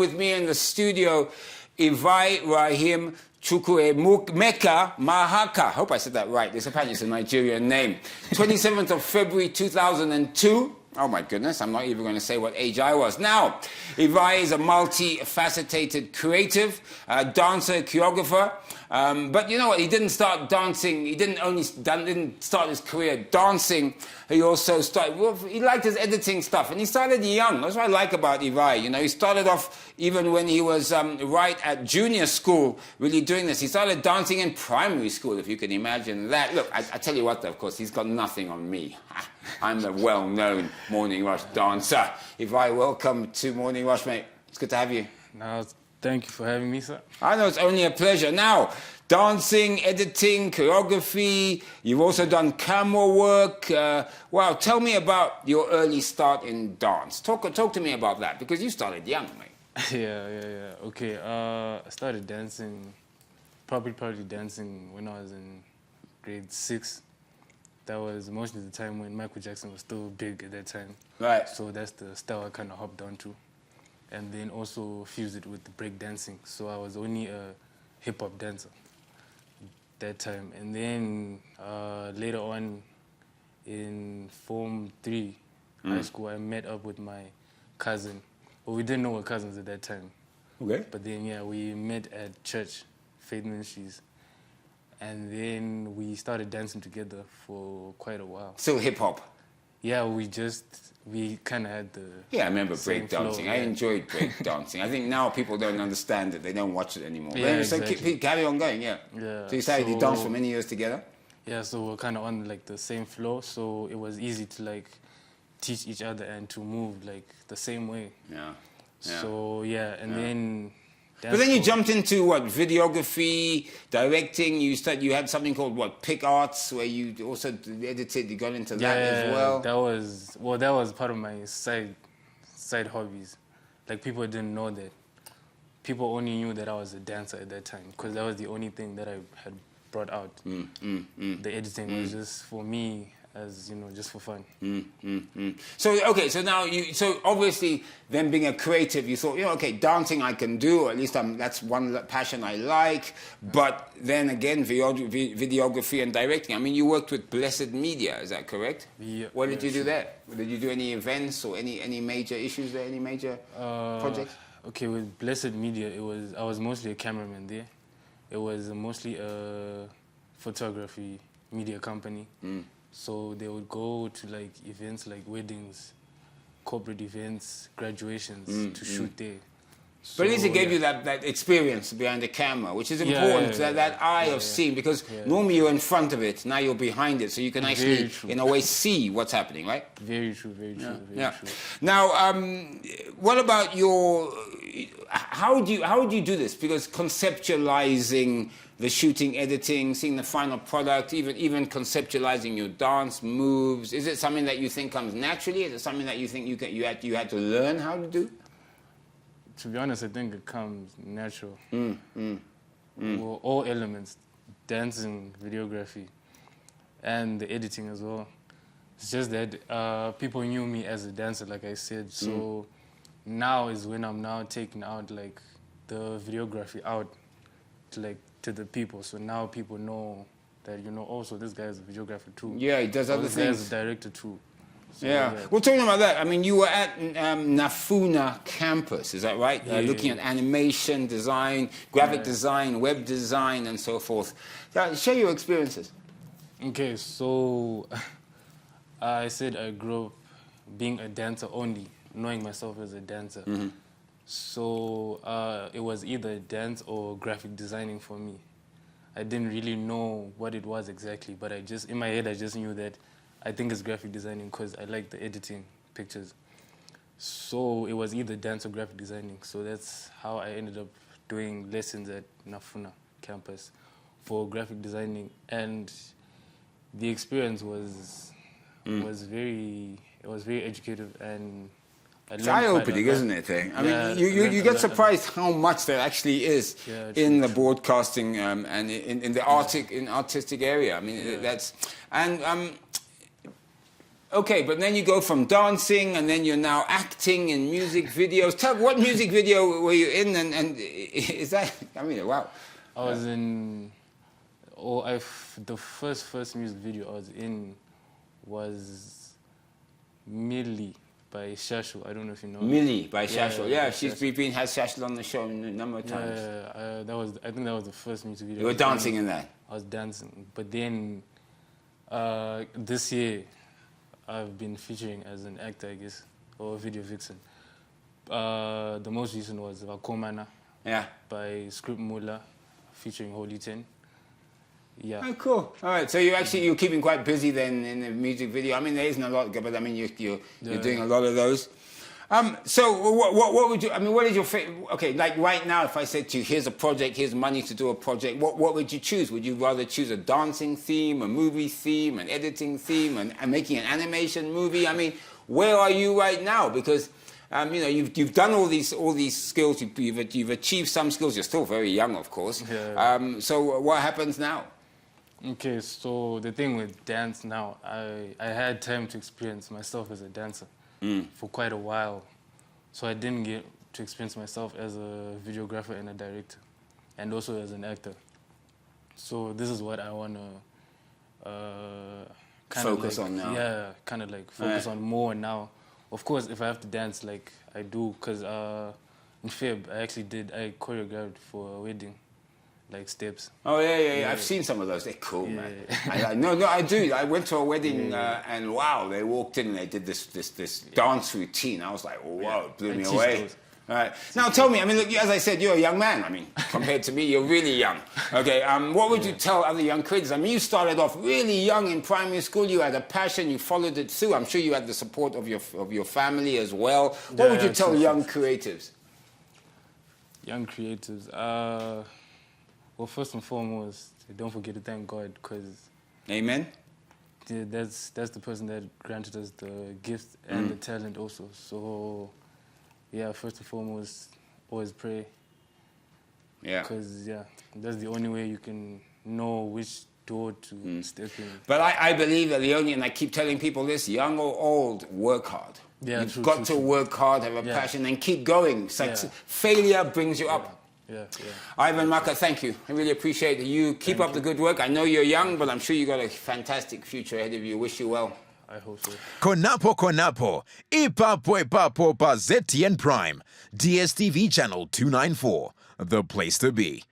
with me in the studio Ivai Mahaka. I hope I said that right. This apparently is a Nigerian name. 27th of February 2002. Oh my goodness, I'm not even going to say what age I was. Now, Ivai is a multi-faceted creative, dancer, choreographer. But you know what, he didn't start dancing, he didn't start his career dancing. He also started, well, he liked his editing stuff, and he started young. That's what I like about Ivai. You know, he started off even when he was right at junior school, really doing this. He started dancing in primary school, if you can imagine that. Look, I tell you what, though, of course, he's got nothing on me. I'm the well-known Morning Rush dancer. Ivai, welcome to Morning Rush, mate. It's good to have you. No, thank you for having me, sir. I know, it's only a pleasure. Now, dancing, editing, choreography, you've also done camera work. Wow, tell me about your early start in dance. Talk to me about that, because you started young, mate. Yeah. Okay, I started dancing, probably dancing when I was in grade 6. That was mostly the time when Michael Jackson was still big at that time. Right. So that's the style I kind of hopped onto. And then also fused it with the break dancing. So I was only a hip-hop dancer that time. And then later on in Form 3 high school, I met up with my cousin. Well, we didn't know we're cousins at that time. Okay. But then, yeah, we met at church, Faith Ministries. And then we started dancing together for quite a while. Still hip-hop? Yeah, we kind of had the... Yeah, I remember break dancing. I enjoyed break dancing. I think now people don't understand it. They don't watch it anymore. Yeah, exactly. So carry on going, yeah. So you started to dance for many years together? Yeah, so we're kind of on like the same flow, so it was easy to like teach each other and to move like the same way. Yeah. So yeah, and then... But then you jumped into what, videography, directing. You had something called what, Pick Arts, where you also edited. You got into that as well. That was part of my side hobbies. Like, people didn't know that. People only knew that I was a dancer at that time, because that was the only thing that I had brought out. The editing was just for me, as you know, just for fun. So okay, so now so obviously then being a creative, you thought, okay, dancing I can do, or at least that's one passion I like. But then again, videography and directing. I mean, you worked with Blessed Media, is that correct? Yeah. What did you do there? Did you do any events or any major issues there? Any major projects? Okay, with Blessed Media, I was mostly a cameraman there. It was mostly a photography media company. So they would go to like events like weddings, corporate events, graduations to shoot there. So, but at least it gave you that experience behind the camera, which is important, that eye of seeing, because normally you're in front of it, now you're behind it, so you can actually, in a way, see what's happening, right? Very true, very true. Now, what about how do you do this? Because conceptualizing the shooting, editing, seeing the final product, even conceptualizing your dance moves, is it something that you think comes naturally? Is it something that you think you had to learn how to do? To be honest, I think it comes natural. Well, all elements, dancing, videography, and the editing as well. It's just that people knew me as a dancer, like I said, so now is when I'm now taking out like the videography out to the people. So now people know that, also this guy is a videographer too. Yeah, he does other things. This guy is a director too. So, Well, talking about that, I mean, you were at Nafuna campus, is that right? Looking at animation, design, graphic design, web design, and so forth. Share your experiences. Okay, so I said I grew up being a dancer only, knowing myself as a dancer. So it was either dance or graphic designing for me. I didn't really know what it was exactly, but in my head, I just knew that I think it's graphic designing because I like the editing pictures. So it was either dance or graphic designing. So that's how I ended up doing lessons at Nafuna campus for graphic designing. And the experience was very educative, and it's eye-opening, isn't it? I mean, you get surprised how much there actually is in the broadcasting and in the artistic area. I mean, Okay, but then you go from dancing and then you're now acting in music videos. Tell what music video were you in and is that, I mean, wow. I was in, the first music video I was in was Millie by Shashu. I don't know if you know. Millie by Shashu. Yeah, Shashu. been had Shashu on the show a number of times. I think that was the first music video. You were dancing in that? I was dancing. But then this year, I've been featuring as an actor, I guess, or a video vixen. The most recent was Vakomana by Script Mula, featuring Holy 10. Yeah. Oh, cool. All right. So you're keeping quite busy then in the music video. I mean, there isn't a lot, but I mean, you're doing a lot of those. So what would you? I mean, what is your favorite? Okay, like right now, if I said to you, here's a project, here's money to do a project, what would you choose? Would you rather choose a dancing theme, a movie theme, an editing theme, and making an animation movie? I mean, where are you right now? Because you know, you've done all these skills. You've achieved some skills. You're still very young, of course. Yeah. So what happens now? Okay, so the thing with dance now, I had time to experience myself as a dancer for quite a while. So I didn't get to experience myself as a videographer and a director, and also as an actor. So this is what I want to focus on now. Yeah, kind of like focus on more now. Of course, if I have to dance, like I do, because in Feb, I choreographed for a wedding. Like steps. Oh yeah. I've seen some of those. They're cool, man. No, I do. I went to a wedding and wow, they walked in and they did this dance routine. I was like, wow, it blew me away. All right. Now tell me. I mean, look, as I said, you're a young man. I mean, compared to me, you're really young. Okay. What would you tell other young kids? I mean, you started off really young in primary school. You had a passion. You followed it through. I'm sure you had the support of your family as well. What would you tell young creatives? Young creatives. Well, first and foremost, don't forget to thank God, because Amen. That's the person that granted us the gift and the talent also. So, yeah, first and foremost, always pray. Yeah. Because that's the only way you can know which door to step in. But I believe that and I keep telling people this, young or old, work hard. Yeah, You've got to work hard, have a passion, and keep going. Failure brings you up. Yeah. Ivai Mahaka, thank you. I really appreciate it. You keep up the good work. I know you're young, but I'm sure you've got a fantastic future ahead of you. Wish you well. I hope so. Konapo. Ipapo pa ZTN Prime. DSTV channel 294. The place to be.